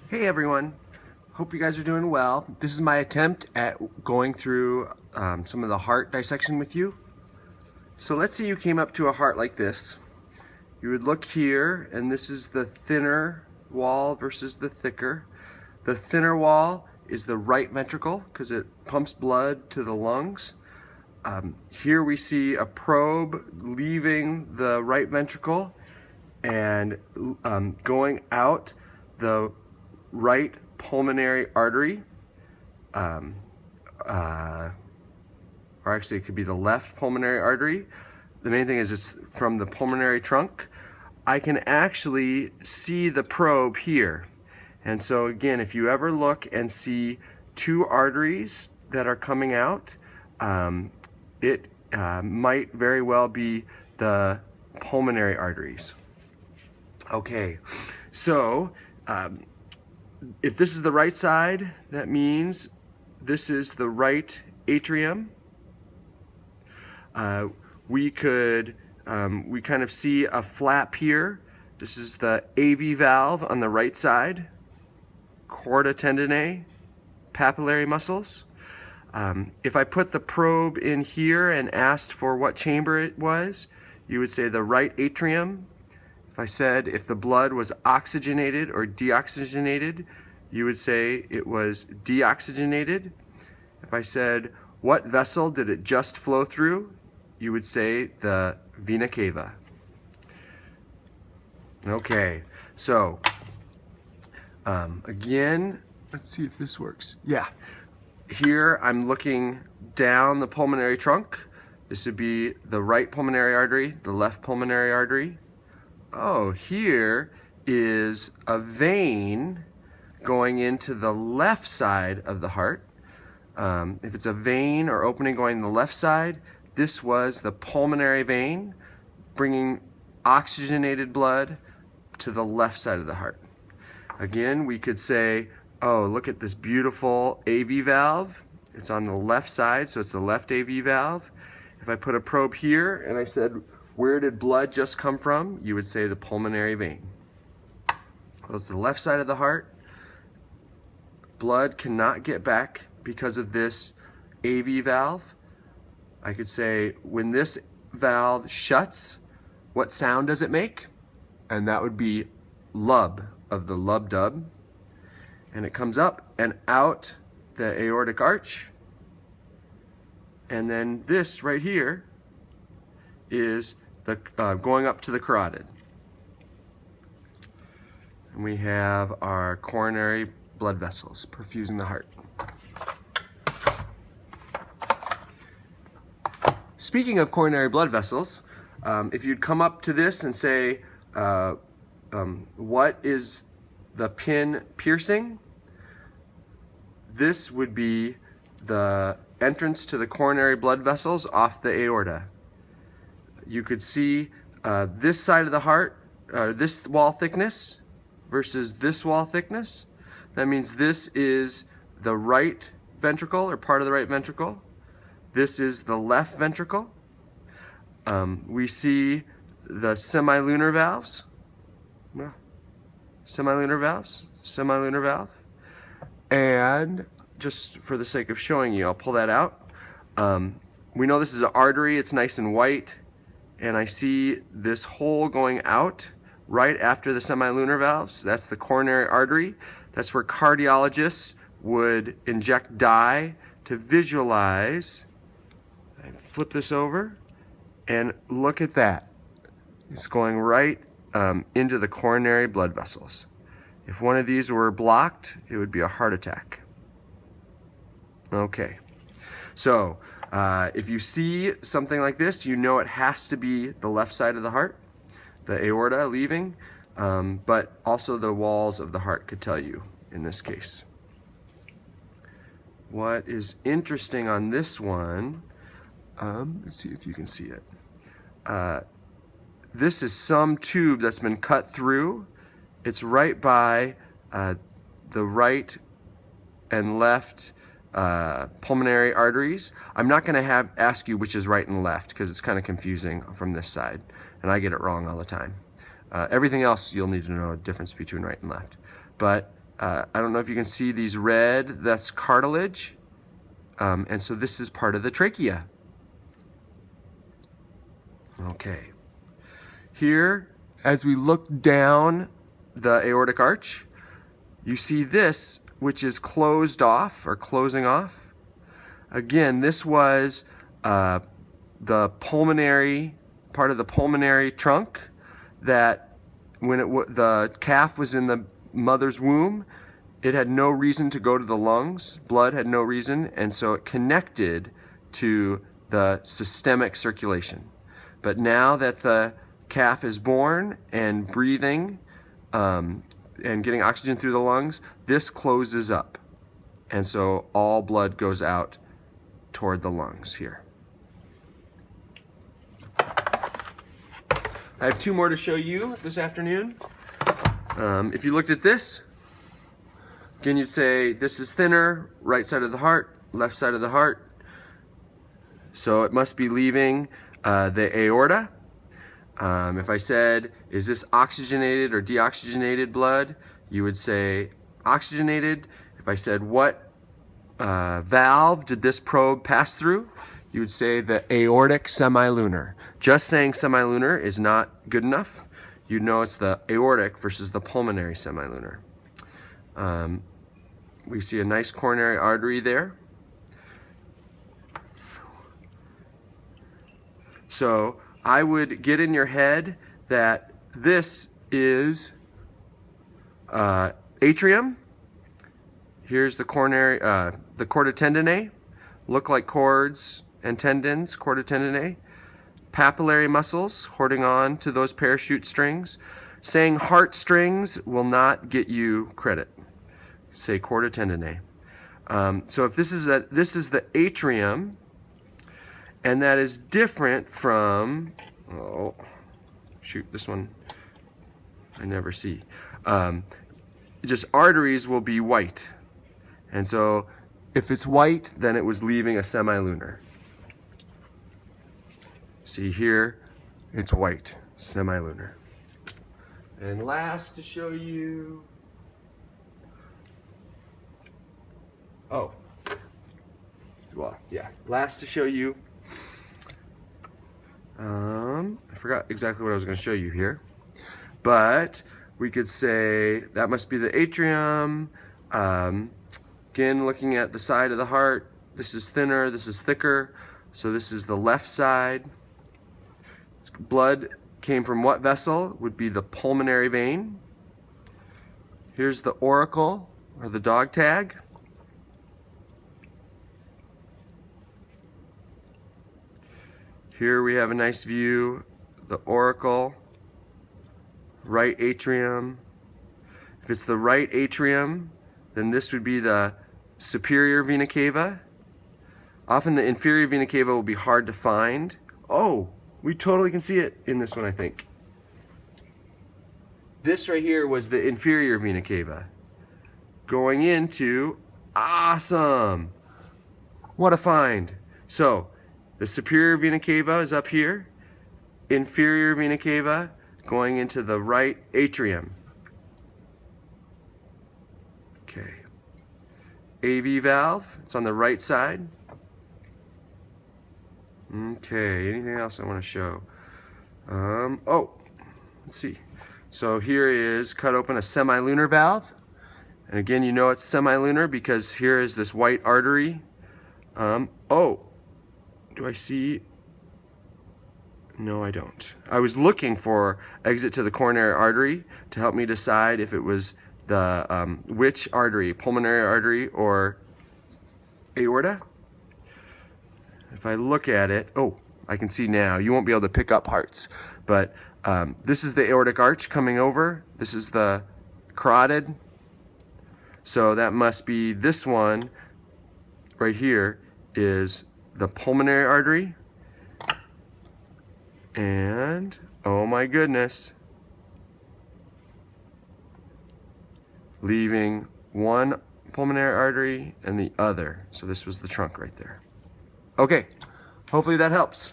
Hey everyone, hope you guys are doing well. This is my attempt at going through some of the heart dissection with you. So let's say you came up to a heart like this. You would look here, and this is the thinner wall versus the thicker. The thinner wall is the right ventricle because it pumps blood to the lungs. Here we see a probe leaving the right ventricle and going out the right pulmonary artery, um, uh, or actually it could be the left pulmonary artery. The main thing is it's from the pulmonary trunk. I can actually see the probe here. And so again, if you ever look and see two arteries that are coming out, it might very well be the pulmonary arteries. Okay, so if this is the right side, that means this is the right atrium. We kind of see a flap here. This is the AV valve on the right side, chorda tendineae, papillary muscles. If I put the probe in here and asked for what chamber it was, you would say the right atrium. If I said if the blood was oxygenated or deoxygenated, you would say it was deoxygenated. If I said what vessel did it just flow through, you would say the vena cava. Okay, so again, let's see if this works. Yeah, here I'm looking down the pulmonary trunk. This would be the right pulmonary artery, the left pulmonary artery. Oh, here is a vein going into the left side of the heart. If it's a vein or opening going to the left side, this was the pulmonary vein bringing oxygenated blood to the left side of the heart. Again, we could say, oh, look at this beautiful AV valve. It's on the left side, so it's the left AV valve. If I put a probe here and I said, where did blood just come from? You would say the pulmonary vein. Well, it's the left side of the heart. Blood cannot get back because of this AV valve. I could say, when this valve shuts, what sound does it make? And that would be lub, of the lub dub. And it comes up and out the aortic arch. And then this right here is the going up to the carotid. And we have our coronary blood vessels perfusing the heart. Speaking of coronary blood vessels, if you'd come up to this and say, what is the pin piercing? This would be the entrance to the coronary blood vessels off the aorta. You could see this side of the heart, this wall thickness versus this wall thickness. That means this is the right ventricle or part of the right ventricle. This is the left ventricle. We see the semilunar valves. Semilunar valves, semilunar valve. And just for the sake of showing you, I'll pull that out. We know this is an artery, it's nice and white. And I see this hole going out right after the semilunar valves. That's the coronary artery. That's where cardiologists would inject dye to visualize. I flip this over and look at that. It's going right into the coronary blood vessels. If one of these were blocked, it would be a heart attack. Okay, so if you see something like this, you know it has to be the left side of the heart, the aorta leaving, but also the walls of the heart could tell you in this case. What is interesting on this one, let's see if you can see it. This is some tube that's been cut through. It's right by the right and left pulmonary arteries. I'm not going to ask you which is right and left because it's kind of confusing from this side, and I get it wrong all the time. Everything else you'll need to know the difference between right and left. But I don't know if you can see these red, that's cartilage. And so this is part of the trachea. Okay. Here, as we look down the aortic arch, you see this, which is closed off or closing off. Again, this was the pulmonary, part of the pulmonary trunk that when the calf was in the mother's womb, it had no reason to go to the lungs. Blood had no reason, and so it connected to the systemic circulation. But now that the calf is born and breathing and getting oxygen through the lungs, this closes up. And so all blood goes out toward the lungs here. I have two more to show you this afternoon. If you looked at this, again, you'd say this is thinner, right side of the heart, left side of the heart. So it must be leaving the aorta. If I said, is this oxygenated or deoxygenated blood? You would say oxygenated. If I said, what valve did this probe pass through? You would say the aortic semilunar. Just saying semilunar is not good enough. You'd know it's the aortic versus the pulmonary semilunar. We see a nice coronary artery there. So I would get in your head that this is atrium. Here's the coronary, the chorda tendineae, look like cords and tendons, chorda tendineae. Papillary muscles holding on to those parachute strings. Saying heart strings will not get you credit. Say chorda tendineae. So if this is the atrium, and that is different from, oh, shoot, this one I never see. Just arteries will be white. And so if it's white, then it was leaving a semilunar. See here, it's white, semilunar. And last to show you, oh, well, yeah, last to show you, I forgot exactly what I was going to show you here, but we could say that must be the atrium. Again, looking at the side of the heart, this is thinner, this is thicker, so this is the left side. Blood came from what vessel? Would be the pulmonary vein. Here's the auricle, or the dog tag. Here we have a nice view, the auricle, right atrium. If it's the right atrium, then this would be the superior vena cava. Often the inferior vena cava will be hard to find. Oh, we totally can see it in this one, I think. This right here was the inferior vena cava. Going into, awesome! What a find. So, the superior vena cava is up here. Inferior vena cava going into the right atrium. Okay. AV valve, it's on the right side. Okay, anything else I want to show? Oh, let's see. So here is cut open a semilunar valve. And again, you know it's semilunar because here is this white artery. Oh, do I see? No, I don't. I was looking for exit to the coronary artery to help me decide if it was the which artery, pulmonary artery or aorta. If I look at it, oh, I can see now. You won't be able to pick up hearts, but this is the aortic arch coming over. This is the carotid. So that must be this one right here is the pulmonary artery. And, oh my goodness, leaving one pulmonary artery and the other. So this was the trunk right there. Okay, hopefully that helps.